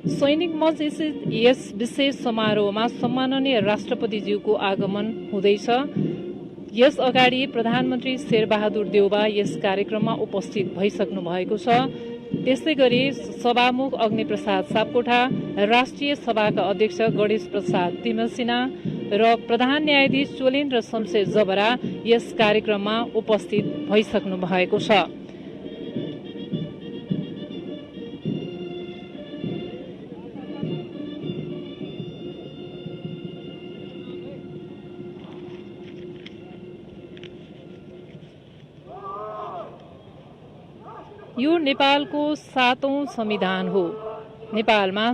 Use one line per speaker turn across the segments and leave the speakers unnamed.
सैनिक मञ्च स्थित यस विशेष समारोहमा सम्माननीय राष्ट्रपतिज्यूको आगमन हुँदैछ। यस अगाडि प्रधानमन्त्री शेरबहादुर देउबा यस कार्यक्रममा उपस्थित भइसक्नु भएको छ। त्यस्तै गरी सभामुख अग्निप्रसाद सापकोटा, राष्ट्रिय सभाका अध्यक्ष गणेश प्रसाद तिमल सिन्हा र प्रधान न्यायाधीश चोलेन्द्र शमशेर जबरा यस कार्यक्रममा उपस्थित भइसक्नु भएको छ। यो नेपालको 7औं संविधान हो। नेपालमा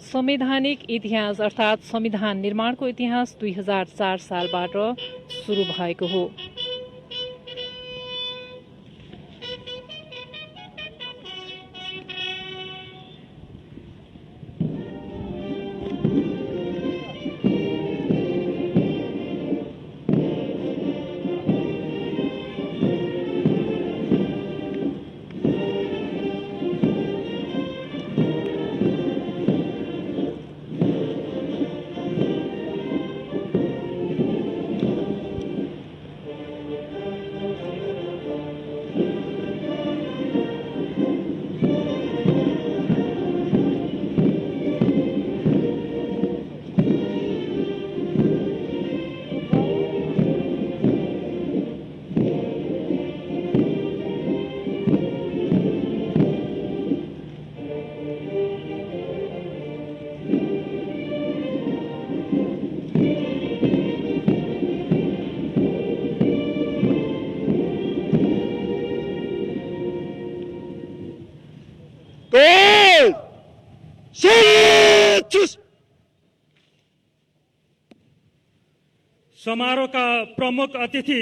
संवैधानिक इतिहास अर्थात् संविधान निर्माणको इतिहास 2004 सालबाट सुरु भएको हो।
समारोहका प्रमुख अतिथि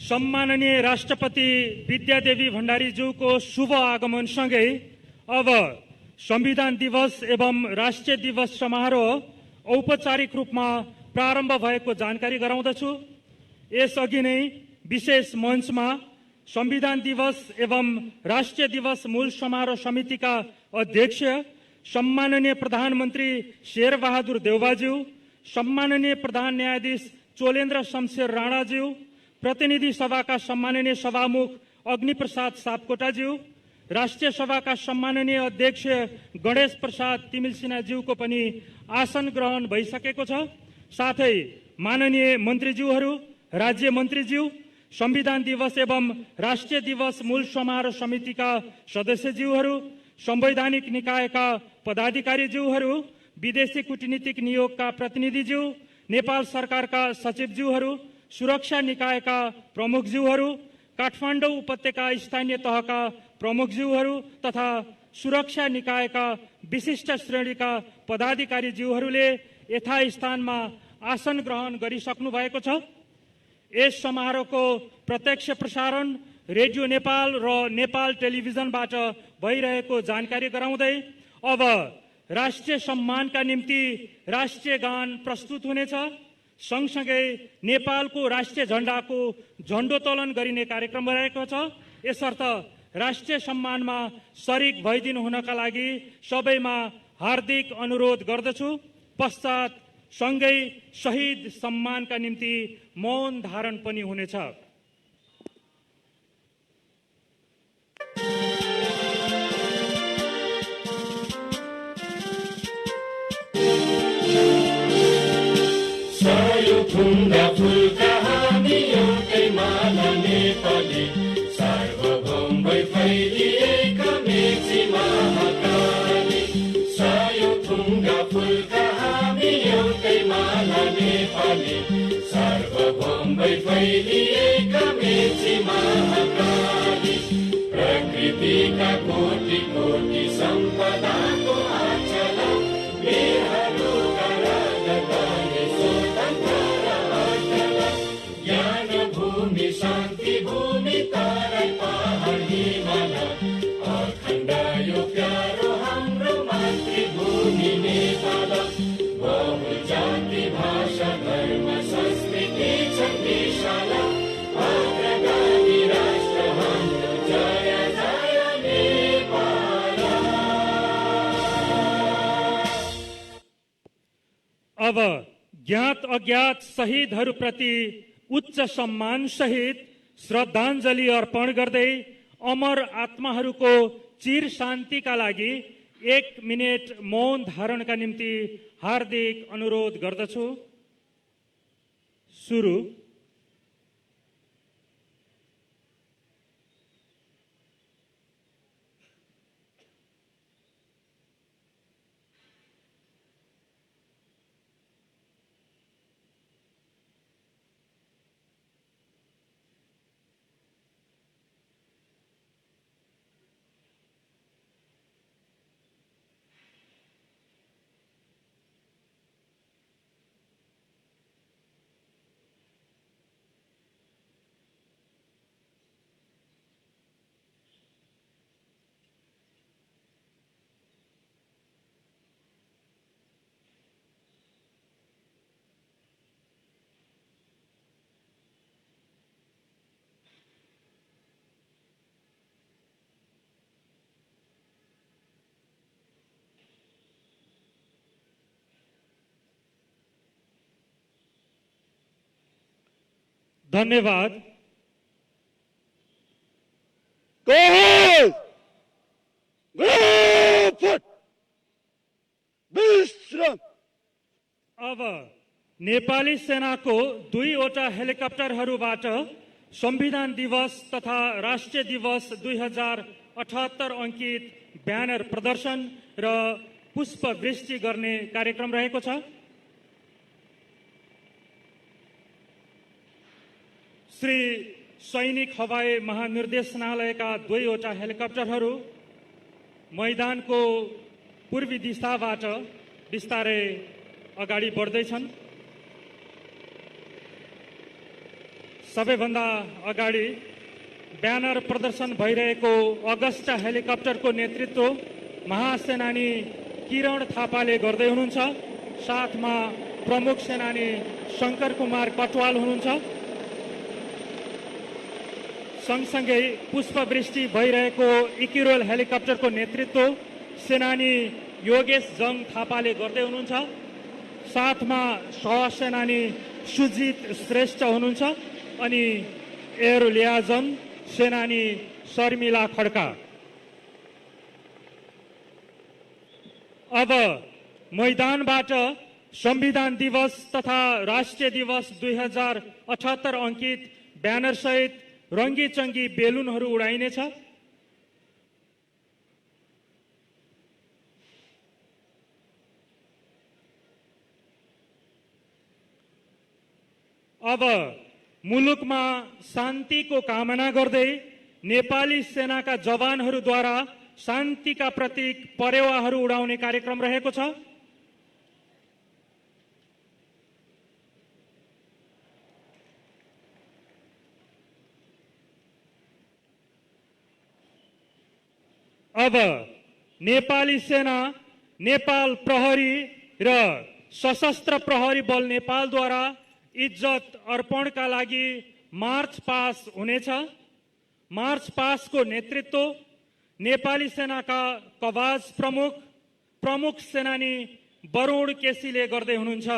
सम्माननीय राष्ट्रपति विद्यादेवी भण्डारीज्यूको शुभ आगमनसँगै अब संविधान दिवस एवं राष्ट्रिय दिवस समारोह औपचारिक रूपमा प्रारम्भ भएको जानकारी गराउँदछु। यसअघि नै विशेष मञ्चमा संविधान दिवस एवं राष्ट्रिय दिवस मूल समारोह समितिका अध्यक्ष सम्माननीय प्रधानमन्त्री शेरबहादुर देउबाज्यू, सम्माननीय प्रधान न्यायाधीश चोलेन्द्र शमशेर राणाज्यू, प्रतिनिधि सभाका सम्माननीय सभामुख अग्निप्रसाद सापकोटाज्यू, राष्ट्रिय सभाका सम्माननीय अध्यक्ष गणेश प्रसाद तिमिल सिन्हाज्यूको पनि आसन ग्रहण भइसकेको छ। साथै माननीय मन्त्रीज्यूहरू, राज्य मन्त्रीज्यू, संविधान दिवस एवं राष्ट्रिय दिवस मूल समारोह समितिका सदस्यज्यूहरू, संवैधानिक निकायका पदाधिकारीज्यूहरू, विदेशी कूटनीतिक नियोगका प्रतिनिधिज्यू, नेपाल सरकारका सचिवज्यूहरू, सुरक्षा निकायका प्रमुखज्यूहरू, काठमाडौँ उपत्यका स्थानीय तहका प्रमुखज्यूहरू तथा सुरक्षा निकायका विशिष्ट श्रेणीका पदाधिकारीज्यूहरूले यथास्थानमा आसन ग्रहण गरिसक्नु भएको छ। यस समारोहको प्रत्यक्ष प्रसारण रेडियो नेपाल र नेपाल टेलिभिजनबाट भइरहेको जानकारी गराउँदै अब राष्ट्रिय सम्मानका निम्ति राष्ट्रिय गान प्रस्तुत हुनेछ। सँगसँगै नेपालको राष्ट्रिय झण्डाको झण्डोत्तोलन गरिने कार्यक्रम रहेको छ। यसर्थ राष्ट्रिय सम्मानमा शरीक भइदिनु हुनका लागि सबैमा हार्दिक अनुरोध गर्दछु। पश्चात सँगै शहीद सम्मानका निम्ति मौन धारण पनि हुनेछ।
ढुङ्गा फुलका हामी एउटै माला नेपाली, सार्वभौम भई फैलिएका मेची महाकाली। सयौं ढुङ्गा फुलका हामी एउटै माला नेपाली, सार्वभौम भई फैलिएका मेची महाकाली। प्रकृतिका कोटि कोटि सम्पदाको आचला, वीरहरूका राजधानी स्वतन्त्र शान्ति भूमि तराई पहाड हिमाल, अखण्ड यो प्यारो हाम्रो मातृभूमि नेपाल। बहु जाति भाषा धर्म संस्कृति छ विशाल, अग्रगामी राष्ट्र हाम्रो जय जय नेपाल।
अब ज्ञात अज्ञात शहीदहरूप्रति उच्च सम्मान सहित श्रद्धाञ्जली अर्पण गर्दै अमर आत्माहरूको चिर शान्तिका लागि 1 मिनेट मौन धारणका निम्ति हार्दिक अनुरोध गर्दछु। सुरु। धन्यवाद। अब नेपाली सेनाको 2वटा हेलिकप्टरहरूबाट संविधान दिवस तथा राष्ट्रिय दिवस 2078 अंकित ब्यानर प्रदर्शन र पुष्पवृष्टि गर्ने कार्यक्रम रहेको छ। श्री सैनिक हवाई महानिर्देशनालयका 2वटा हेलिकप्टरहरू मैदानको पूर्वी दिशाबाट बिस्तारै अगाडि बढ्दैछन्। सबैभन्दा अगाडि ब्यानर प्रदर्शन भइरहेको अगस्टा हेलिकप्टरको नेतृत्व महासेनानी किरण थापाले गर्दै हुनुहुन्छ। साथमा प्रमुख सेनानी शंकर कुमार कटवाल हुनुहुन्छ। सँगसँगै पुष्पवृष्टि भइरहेको इकिरोल हेलिकप्टरको नेतृत्व सेनानी योगेश जङ थापाले गर्दै हुनुहुन्छ। साथमा सहसेनानी सुजित श्रेष्ठ हुनुहुन्छ अनि एयर लियाजन सेनानी शर्मिला खड्का। अब मैदानबाट संविधान दिवस तथा राष्ट्रिय दिवस 2078 अंकित ब्यानर सहित रंगी चंगी बेलुनहरू उडाइनेछ। अब मुलुकमा शान्तिको कामना गर्दै नेपाली सेनाका जवानहरूद्वारा शान्तिका प्रतीक परेवाहरू उडाउने कार्यक्रम रहेको छ। अब नेपाली सेना, नेपाल प्रहरी र सशस्त्र प्रहरी बल नेपालद्वारा इज्जत अर्पणका लागि मार्च पास हुनेछ। मार्च पासको नेतृत्व नेपाली सेनाका कवाज प्रमुख सेनानी वरुण केसीले गर्दै हुनुहुन्छ।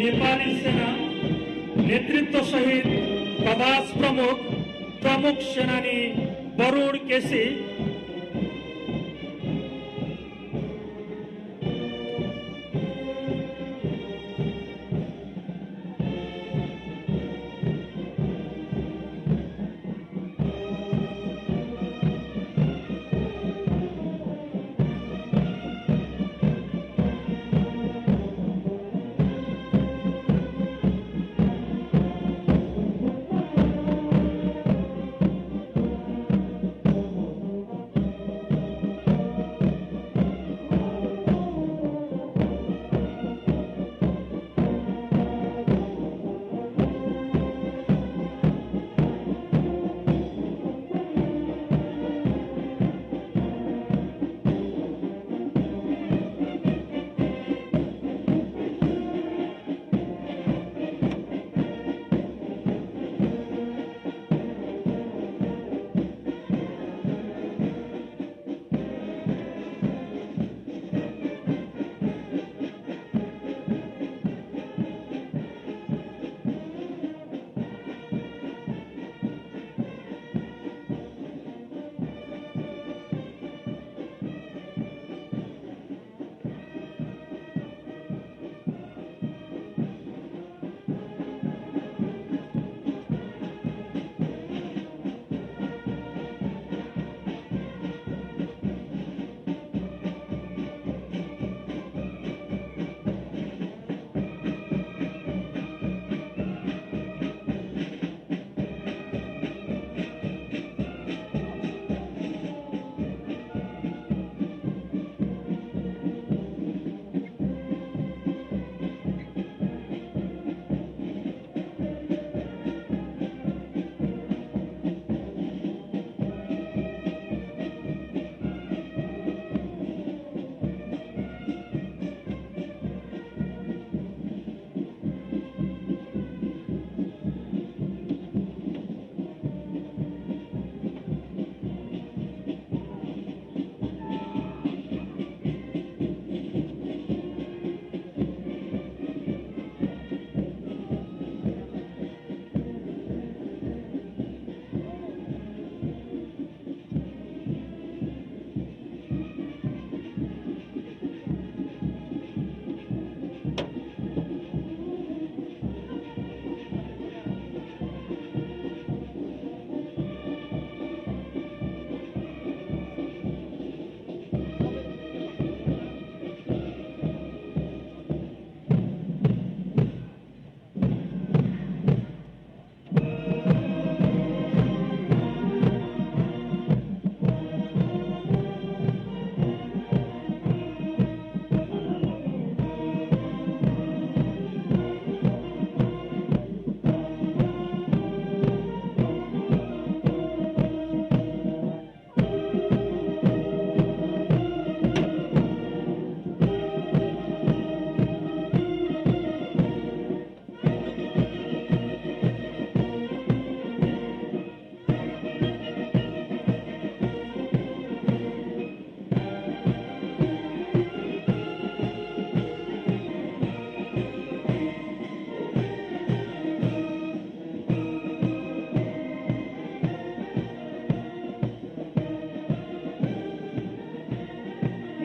नेपाली सेना नेतृत्व सहित प्रभास प्रमुख सेनानी वरुण केसी,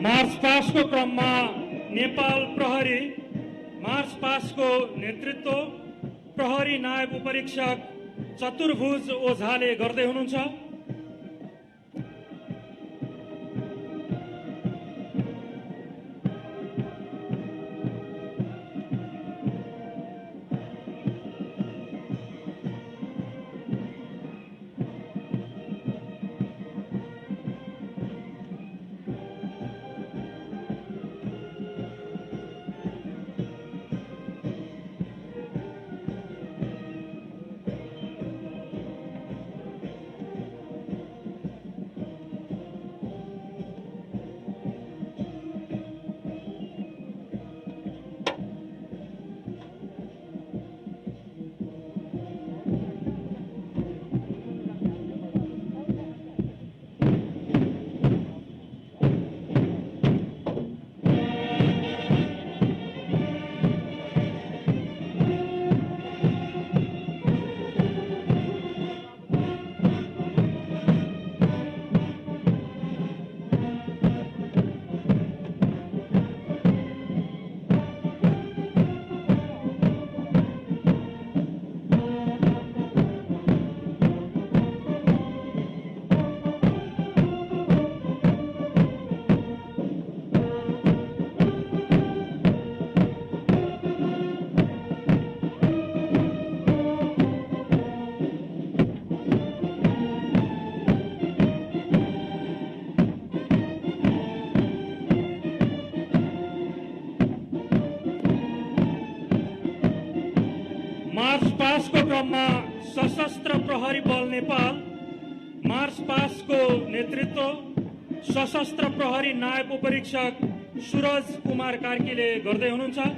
मार्च पास्टको क्रममा नेपाल प्रहरी मार्च पास्टको नेतृत्व प्रहरी नायब उपरीक्षक चतुर्भुज ओझाले गर्दै हुनुहुन्छ। क्रममा सशस्त्र प्रहरी बल नेपाल मार्च पास्टको नेतृत्व सशस्त्र प्रहरी नायब उपरीक्षक सूरज कुमार कार्कीले गर्दै हुनुहुन्छ।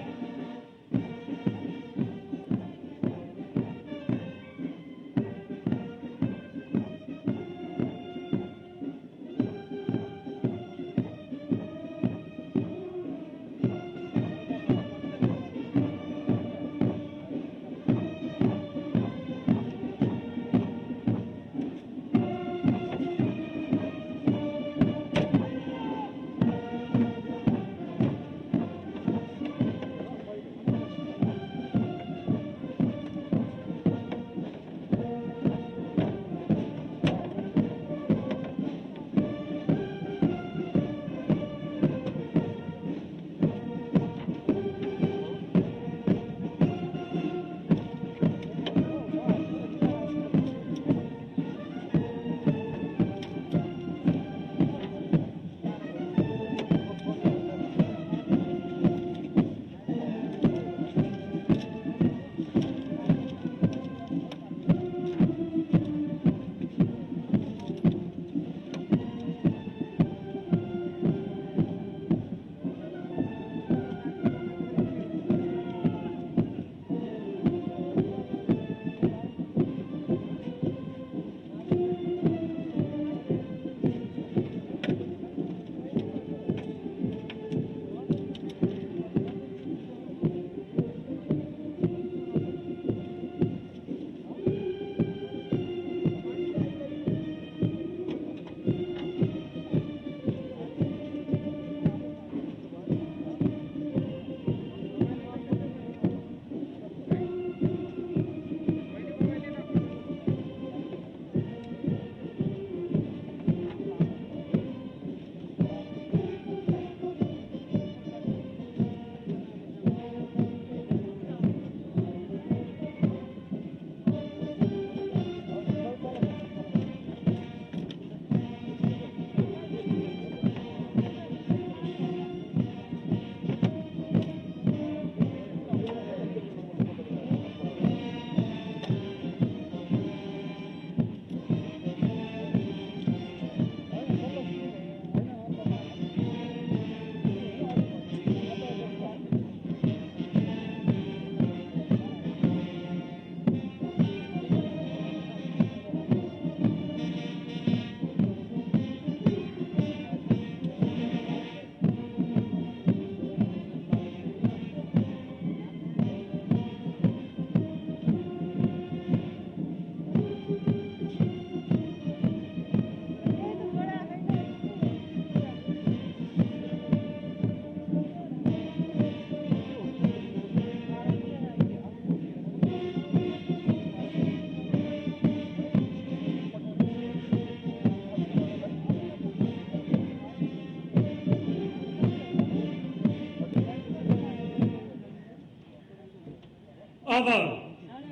अब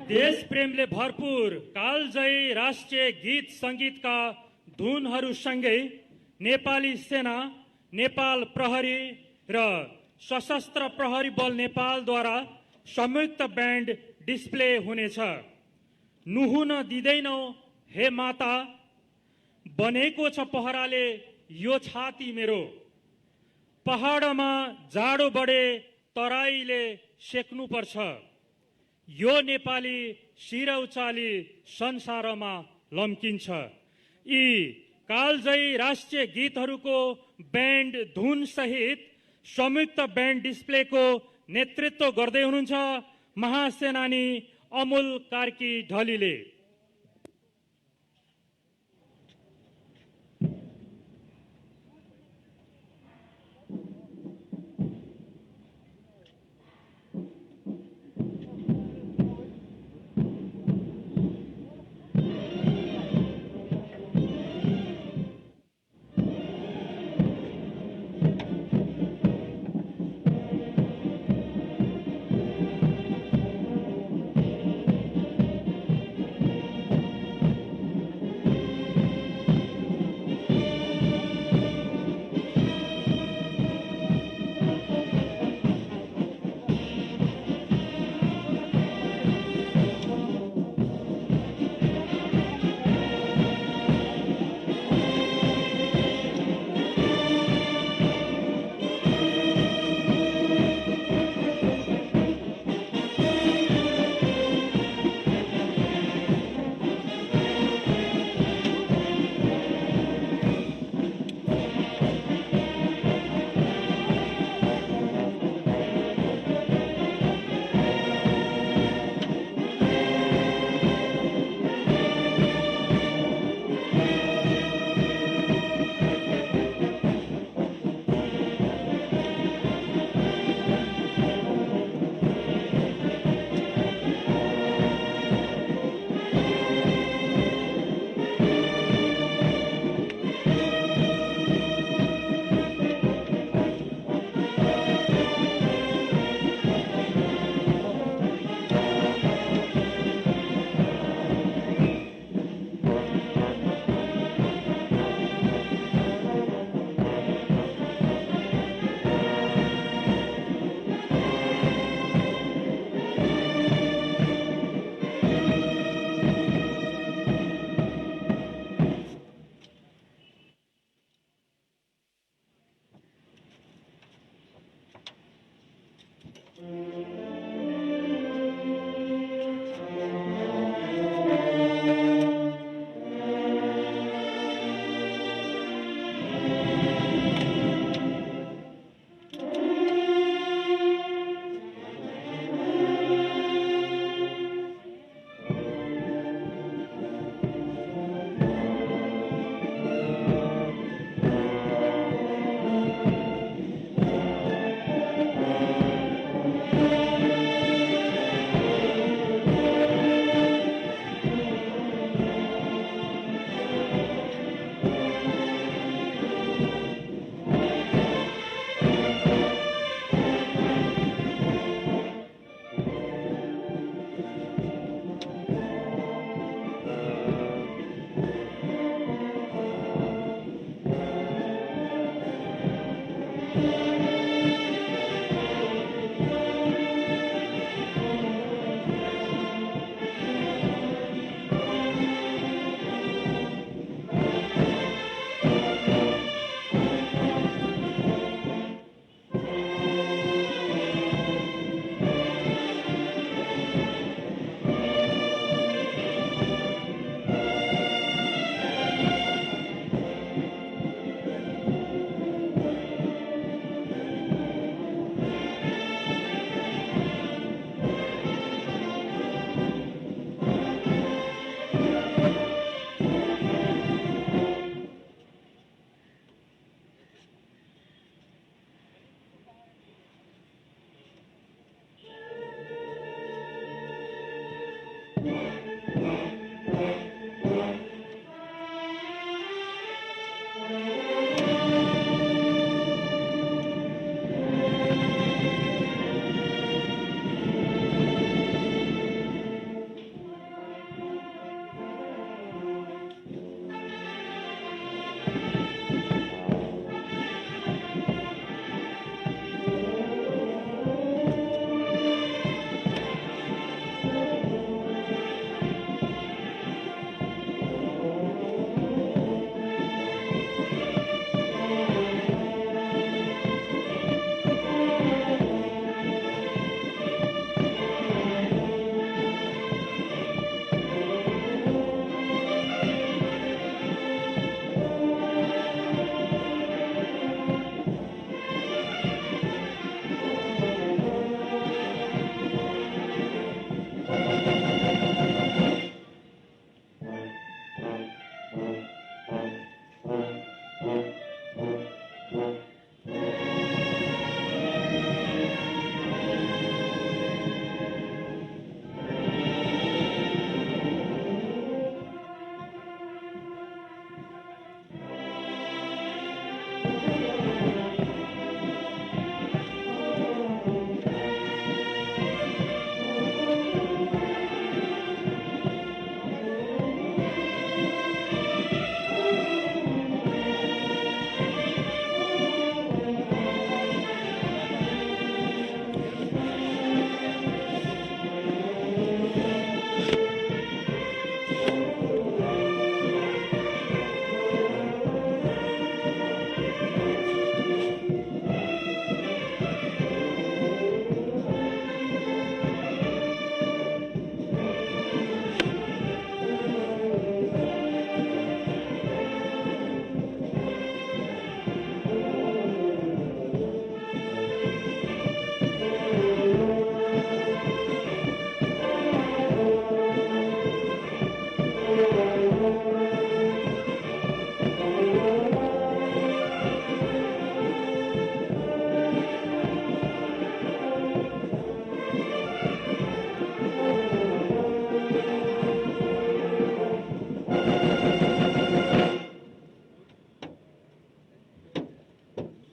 देश प्रेमले भरपूर कालजयी राष्ट्रिय गीत संगीतका धुनहरूसँगै नेपाली सेना, नेपाल प्रहरी र सशस्त्र प्रहरी बल नेपालद्वारा संयुक्त ब्यान्ड डिस्प्ले हुनेछ। नुहुन दिँदैनौ हे माता, बनेको छ पहराले यो छाती मेरो। पहाडमा जाडो बढे तराईले सेक्नु पर्छ। यो नेपाली शिर उचाली संसारमा लम्किन्छ। यी कालजयी राष्ट्रिय गीतहरूको ब्यान्ड धुन सहित संयुक्त ब्यान्ड डिस्प्लेको नेतृत्व गर्दै हुनुहुन्छ महासेनानी अमूल कार्की ढलीले।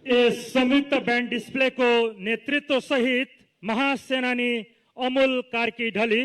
यस संयुक्त बैंड डिस्प्ले को नेतृत्व सहित महासेनानी अमोल कार्की ढली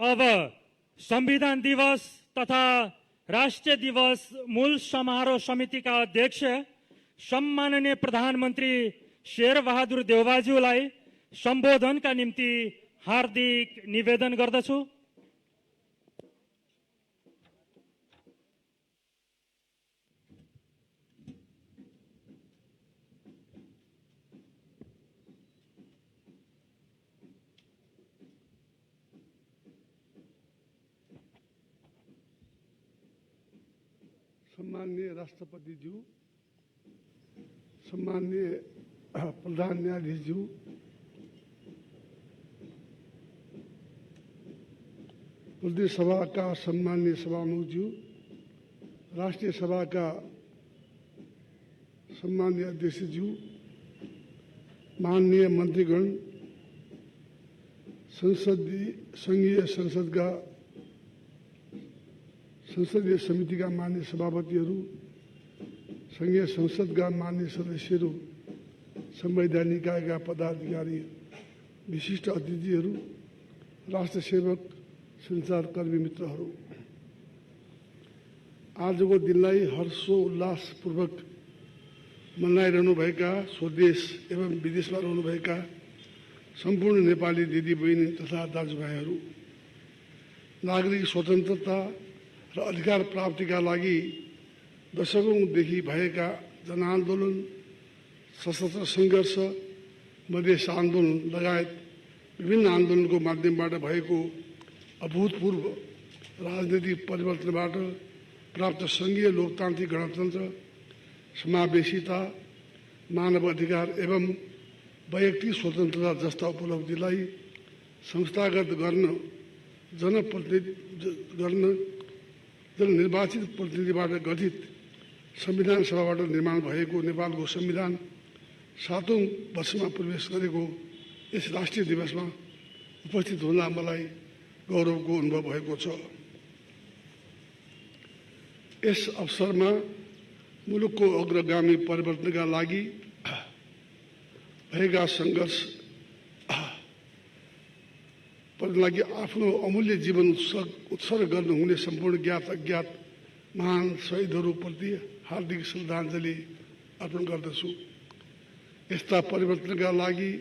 अब संविधान दिवस तथा राष्ट्रिय दिवस मूल समारोह समितिका अध्यक्ष सम्माननीय प्रधानमन्त्री शेरबहादुर देउवाज्यूलाई सम्बोधनका निम्ति हार्दिक निवेदन गर्दछु।
सम्माननीय राष्ट्रपतिज्यू, सम्माननीय प्रधान न्यायाधीशज्यू, प्रदेश सभा का सम्माननीय सभामुखज्यू, राष्ट्रीय सभा का सम्माननीय अध्यक्षज्यू, माननीय मंत्रीगण, संघीय संसदीय समिति का माननीय सभापतिहरू, संघीय संसद का माननीय सदस्यहरू, संवैधानिक निकाय का पदाधिकारी, विशिष्ट अतिथिहरू, राष्ट्र सेवक, संचारकर्मी मित्रहरू, आजको दिनलाई हर्षोल्लासपूर्वक मनाइरहनुभएका स्वदेश एवं विदेशमा रहनुभएका सम्पूर्ण नेपाली दिदीबहिनी तथा दाजुभाइहरू, नागरिक स्वतन्त्रता र अधिकार प्राप्तिका लागि दशकौंदेखि भएका जनआन्दोलन, सशस्त्र सङ्घर्ष, मधेस आन्दोलन लगायत विभिन्न आन्दोलनको माध्यमबाट भएको अभूतपूर्व राजनीतिक परिवर्तनबाट प्राप्त संघीय लोकतान्त्रिक गणतन्त्र, समावेशिता, मानव अधिकार एवं वैयक्तिक स्वतन्त्रता जस्ता उपलब्धिलाई संस्थागत गर्न जननिर्वाचित प्रतिनिधिबाट गठित संविधान सभाबाट निर्माण भएको नेपालको संविधान 7औं वर्षमा प्रवेश गरेको यस राष्ट्रिय दिवसमा उपस्थित हुँदा मलाई गौरवको अनुभव भएको छ। यस अवसरमा मुलुकको अग्रगामी परिवर्तनका लागि भएका सङ्घर्ष लागि आफ्नो अमूल्य जीवन उत्सर्ग गर्नुहुने सम्पूर्ण ज्ञात अज्ञात महान शहीदहरूप्रति हार्दिक श्रद्धाञ्जली अर्पण गर्दछु। यस्ता परिवर्तनका लागि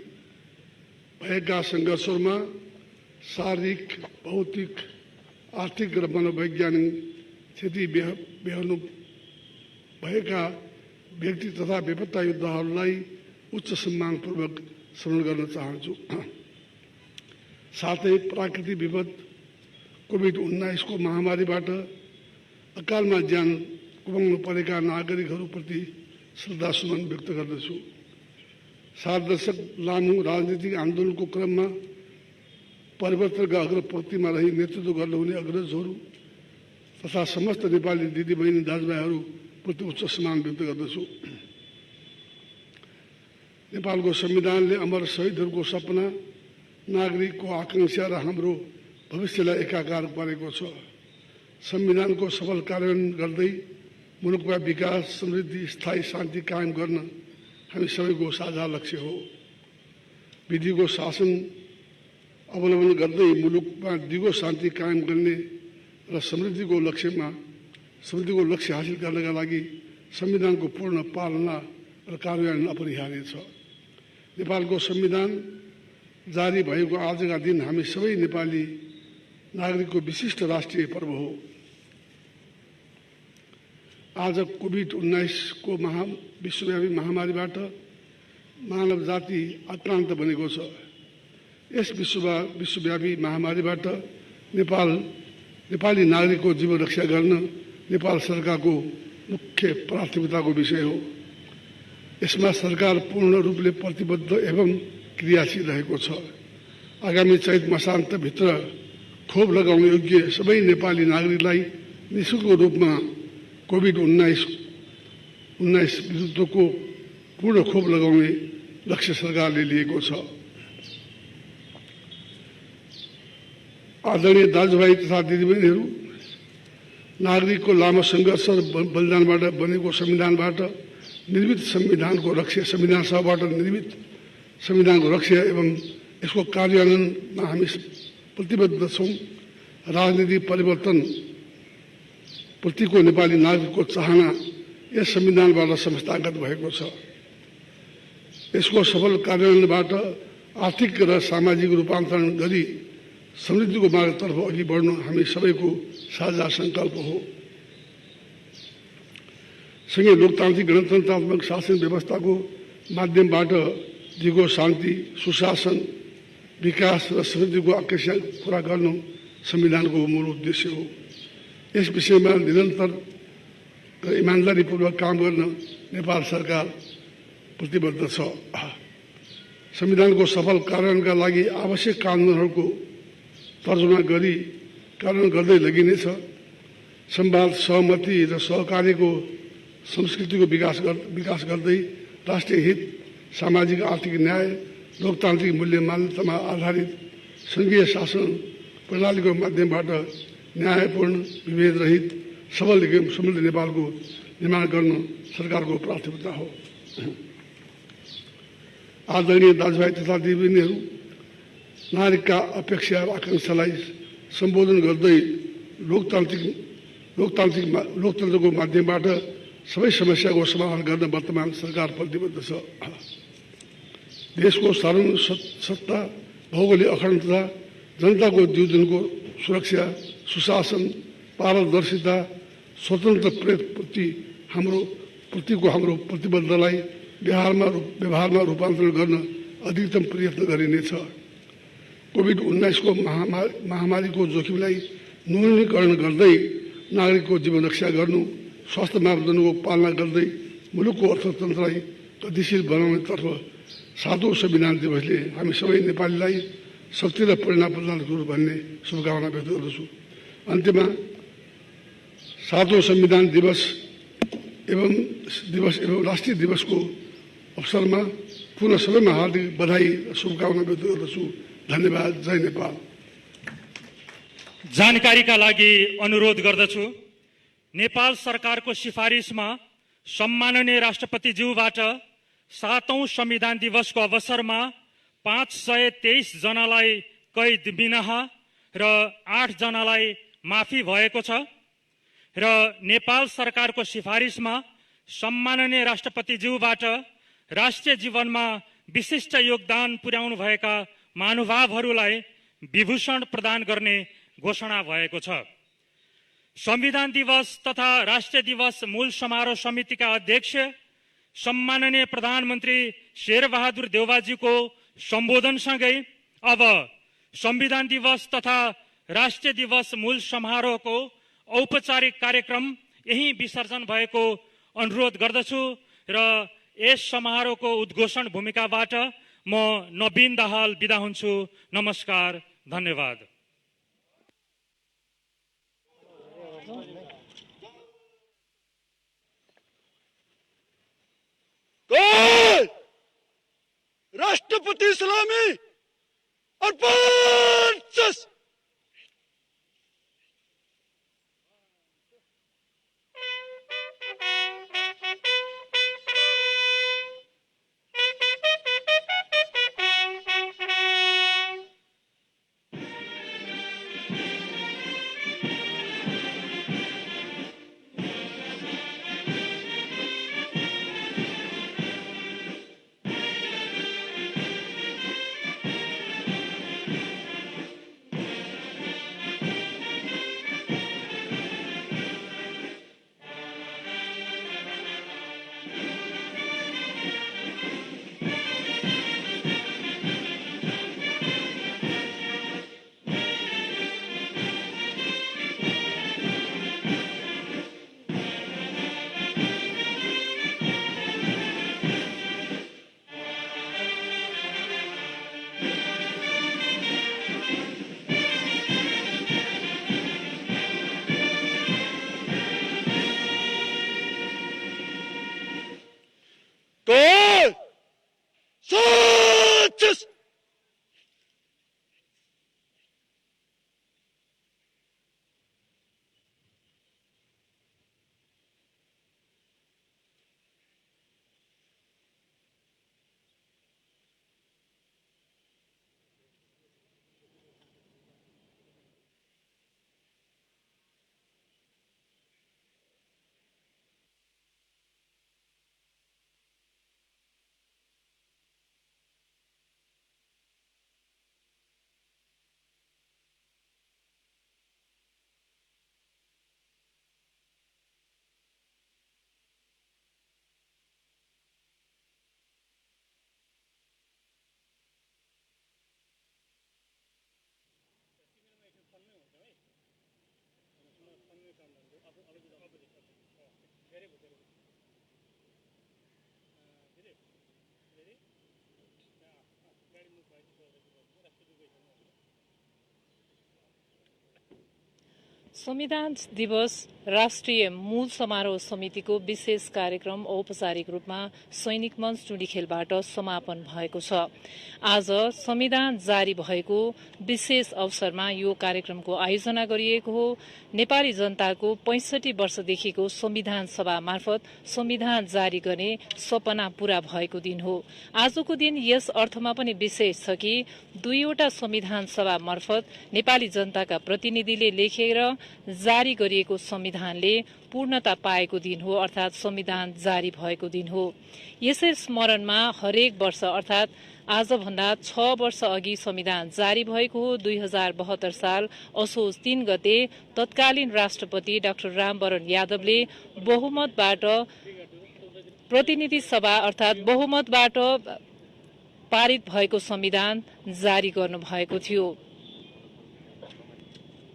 भएका सङ्घर्षहरूमा शारीरिक, भौतिक, आर्थिक र मनोवैज्ञानिक क्षति बेहोर्नु भएका व्यक्ति तथा बेपत्ता योद्धाहरूलाई उच्च सम्मानपूर्वक स्मरण गर्न चाहन्छु। साथै प्राकृतिक विपद कोभिड-19 को महामारीबाट अकालमा ज्यान गुमाउनु परेका नागरिकहरूप्रति श्रद्धासुमन व्यक्त गर्दछु। 7 दशक लामो राजनीतिक आन्दोलनको क्रममा परिवर्तनका अग्रपङ्क्तिमा रही नेतृत्व गर्नुहुने अग्रजहरू तथा समस्त नेपाली दिदीबहिनी दाजुभाइहरूप्रति उच्च सम्मान व्यक्त गर्दछु। नेपालको संविधानले अमर शहीदहरूको सपना, नागरिकको आकांक्षा र हाम्रो भविष्यलाई एकाकार पारेको छ। संविधानको सफल कार्यान्वयन गर्दै मुलुकमा विकास, समृद्धि, स्थायी शान्ति कायम गर्न हामी सबैको साझा लक्ष्य हो। विधिको शासन अवलम्बन गर्दै मुलुकमा दिगो शान्ति कायम गर्ने र समृद्धिको लक्ष्य हासिल गर्नका लागि संविधानको पूर्ण पालना र कार्यान्वयन अपरिहार्य छ। नेपालको संविधान जारी भएको आजका दिन हामी सबै नेपाली नागरिकको विशिष्ट राष्ट्रिय पर्व हो। आज कोभिड-19 को विश्वव्यापी महामारीबाट मानव जाति आक्रान्त बनेको छ। यस विश्वव्यापी महामारीबाट नेपाली नागरिकको जीवन रक्षा गर्न नेपाल सरकारको मुख्य प्राथमिकताको विषय हो। यसमा सरकार पूर्ण रूपले प्रतिबद्ध एवं क्रियाशील रहेको छ। आगामी चैत मासान्तभित्र खोप लगाउने योग्य सबै नेपाली नागरिकलाई निःशुल्क रूपमा कोभिड-19 विरुद्धको पूर्ण खोप लगाउने लक्ष्य सरकारले लिएको छ। आदरणीय दाजुभाइ तथा दिदीबहिनीहरू, नागरिकको लामो सङ्घर्ष र बलिदानबाट बनेको संविधानबाट निर्मित संविधानको रक्षा, संविधान सभाबाट निर्मित संविधानको रक्षा एवं यसको कार्यान्वयनमा हामी प्रतिबद्ध छौँ। राजनीतिक परिवर्तन प्रतिको नेपाली नागरिकको चाहना यस संविधानबाट संस्थागत भएको छ। यसको सफल कार्यान्वयनबाट आर्थिक र सामाजिक रूपान्तरण गरी समृद्धिको मार्गतर्फ अघि बढ्नु हामी सबैको साझा सङ्कल्प हो। सँगै लोकतान्त्रिक गणतन्त्रात्मक शासन व्यवस्थाको माध्यमबाट दिगो शान्ति, सुशासन, विकास र समृद्धिको आकांक्षा पूरा गर्नु संविधानको मूल उद्देश्य हो। यस विषयमा निरन्तर र इमान्दारीपूर्वक काम गर्न नेपाल सरकार प्रतिबद्ध छ। संविधानको सफल कार्यान्वयनका लागि आवश्यक कानुनहरूको तर्जुमा गरी कार्यान्वयन गर्दै लगिनेछ। संवाद, सहमति र सहकार्यको संस्कृतिको विकास गर्दै राष्ट्रिय हित, सामाजिक आर्थिक न्याय, लोकतान्त्रिक मूल्य मान्यतामा आधारित सङ्घीय शासन प्रणालीको माध्यमबाट न्यायपूर्ण, विभेद रहित, सबल एवं समृद्ध नेपालको निर्माण गर्न सरकारको प्राथमिकता हो। आदरणीय दाजुभाइ तथा दिदीबहिनीहरू, नागरिकका अपेक्षा र आकांक्षालाई सम्बोधन गर्दै लोकतन्त्रको माध्यमबाट सबै समस्याको समाधान गर्न वर्तमान सरकार प्रतिबद्ध छ। देशको सार्वभौम सत्ता, भौगोलिक अखण्डता, जनताको जीवनको सुरक्षा, सुशासन, पारदर्शिता, स्वतन्त्र प्रेसप्रति हाम्रो प्रतिबद्धतालाई व्यवहारमा रूपान्तरण गर्न अधिकतम प्रयत्न गरिनेछ। कोभिड-19 महामारीको जोखिमलाई न्यूनीकरण गर्दै नागरिकको जीवन रक्षा गर्नु, स्वास्थ्य मापदण्डको पालना गर्दै मुलुकको अर्थतन्त्रलाई गतिशील बनाउनेतर्फ 7औं संविधान दिवसले हामी सबै नेपालीलाई शक्ति र प्रेरणा प्रदान गरौँ भन्ने शुभकामना व्यक्त गर्दछु। अन्त्यमा 7औं संविधान दिवस एवं राष्ट्रिय दिवसको अवसरमा पुनः सबैमा हार्दिक बधाई र शुभकामना व्यक्त गर्दछु। धन्यवाद। जय नेपाल।
जानकारीका लागि अनुरोध गर्दछु। नेपाल सरकारको सिफारिसमा सम्माननीय राष्ट्रपतिज्यूबाट 7औं संविधान दिवसको अवसरमा 523 जनालाई कैद बिनाह र 8 जनालाई माफी भएको छ र नेपाल सरकारको सिफारिसमा सम्माननीय राष्ट्रपतिज्यूबाट राष्ट्रिय जीवनमा विशिष्ट योगदान पुर्याउनु भएका महानुभावहरूलाई विभूषण प्रदान गर्ने घोषणा भएको छ। संविधान दिवस तथा राष्ट्रिय दिवस मूल समारोह समितिका अध्यक्ष सम्माननीय प्रधानमन्त्री शेरबहादुर देउवाजीको सम्बोधनसँगै अब संविधान दिवस तथा राष्ट्रिय दिवस मूल समारोहको औपचारिक कार्यक्रम यही विसर्जन भएको अनुरोध गर्दछु र यस समारोहको उद्घोषण भूमिकाबाट म नवीन दाहाल बिदा हुन्छु। नमस्कार, धन्यवाद।
राष्ट्रपति सलामी अर्पण।
संविधान दिवस राष्ट्रिय मूल समारोह समितिको विशेष कार्यक्रम औपचारिक रूपमा सैनिक मञ्च टुँडिखेलबाट समापन भएको छ। आज संविधान जारी भएको विशेष अवसरमा यो कार्यक्रमको आयोजना गरिएको हो। नेपाली जनताको 65 वर्षदेखिको संविधान सभा मार्फत संविधान जारी गर्ने सपना पूरा भएको दिन हो। आजको दिन यस अर्थमा पनि विशेष छ कि दुईवटा संविधान सभा मार्फत नेपाली जनताका प्रतिनिधिले लेखेर जारी गरिएको संविधानले पूर्णता पाएको दिन हो, अर्थात संविधान जारी भएको दिन हो। यसै स्मरणमा हरेक वर्ष अर्थात आजभन्दा 6 वर्ष अघि संविधान जारी भएको हो। 2072 साल असोज 3 गते तत्कालीन राष्ट्रपति डाक्टर रामवरण यादवले बहुमतबाट प्रतिनिधि सभा अर्थात बहुमतबाट पारित भएको संविधान जारी गर्नुभएको थियो।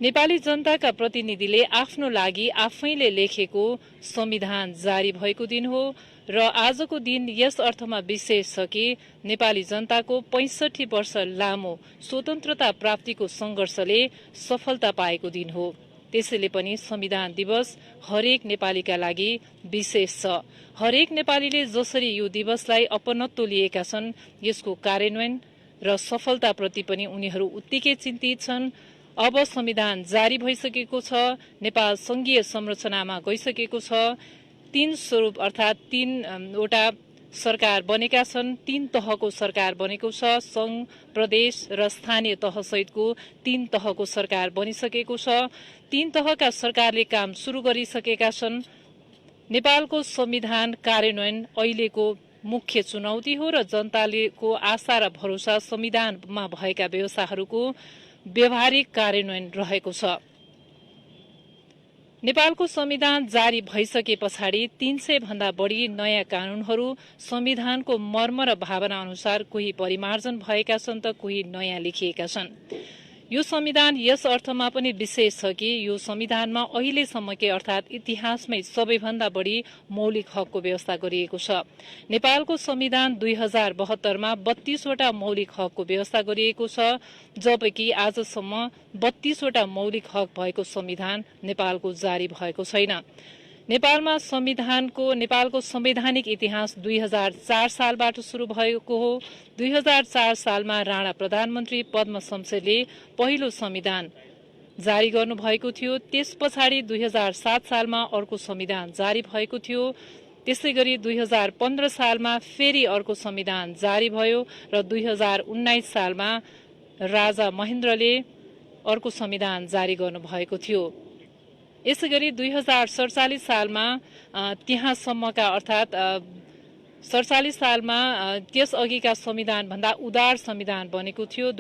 नेपाली जनताका प्रतिनिधिले आफ्नो लागि आफैले लेखेको संविधान जारी भएको दिन हो र आजको दिन यस अर्थमा विशेष छ कि नेपाली जनताको 65 वर्ष लामो स्वतन्त्रता प्राप्तिको संघर्षले सफलता पाएको दिन हो। त्यसैले पनि संविधान दिवस हरेक नेपालीका लागि विशेष छ। हरेक नेपालीले जसरी यो दिवसलाई अपनत्व लिएका छन्, यसको कार्यान्वयन र सफलताप्रति पनि उनीहरू उत्तिकै चिन्तित छन्। अब संविधान जारी भइसकेको छ, नेपाल संघीय संरचनामा गइसकेको छ, 3 स्वरूप अर्थात 3वटा सरकार बनेका छन्, 3 तहको सरकार बनेको छ, संघ, प्रदेश र स्थानीय तह सहितको 3 तहको सरकार बनिसकेको छ। 3 तहका सरकारले काम सुरु गरिसकेका छन्। नेपालको संविधान कार्यान्वयन अहिलेको मुख्य चुनौती हो र जनताको आशा र भरोसा संविधानमा भएका व्यवस्थाहरूको व्यवहारिक कार्यान्वयन रहेको छ। नेपालको संविधान जारी भइसके पछाडि 300 भन्दा बढी नयाँ कानूनहरू संविधानको मर्म र भावना अनुसार कोही परिमार्जन भएका छन् त कोही नयाँ लेखिएका छन्। यो संविधान यस अर्थमा पनि विशेष छ कि यो संविधानमा अहिलेसम्मकै अर्थात इतिहासमै सबैभन्दा बढी मौलिक हकको व्यवस्था गरिएको छ। नेपालको संविधान 2072 मा 32 वटा मौलिक हकको व्यवस्था गरिएको छ, जबकि आजसम्म 32 वटा मौलिक हक भएको संविधान नेपालको जारी भएको छैन। नेपालको संवैधानिक इतिहास 2004 सालबाट सुरु भएको हो। 2004 सालमा राणा प्रधानमन्त्री पद्म शमशेरले पहिलो संविधान जारी गर्नुभएको थियो। त्यस पछाडि 2007 सालमा अर्को संविधान जारी भएको थियो। त्यसै गरी 2015 सालमा फेरि अर्को संविधान जारी भयो र 2019 सालमा राजा महेन्द्रले अर्को संविधान जारी गर्नुभएको थियो। यसै गरी 2047 सालमा त्यहाँसम्मका अर्थात 47 सालमा त्यस अघिका संविधान भन्दा उदार संविधान बनेको थियो।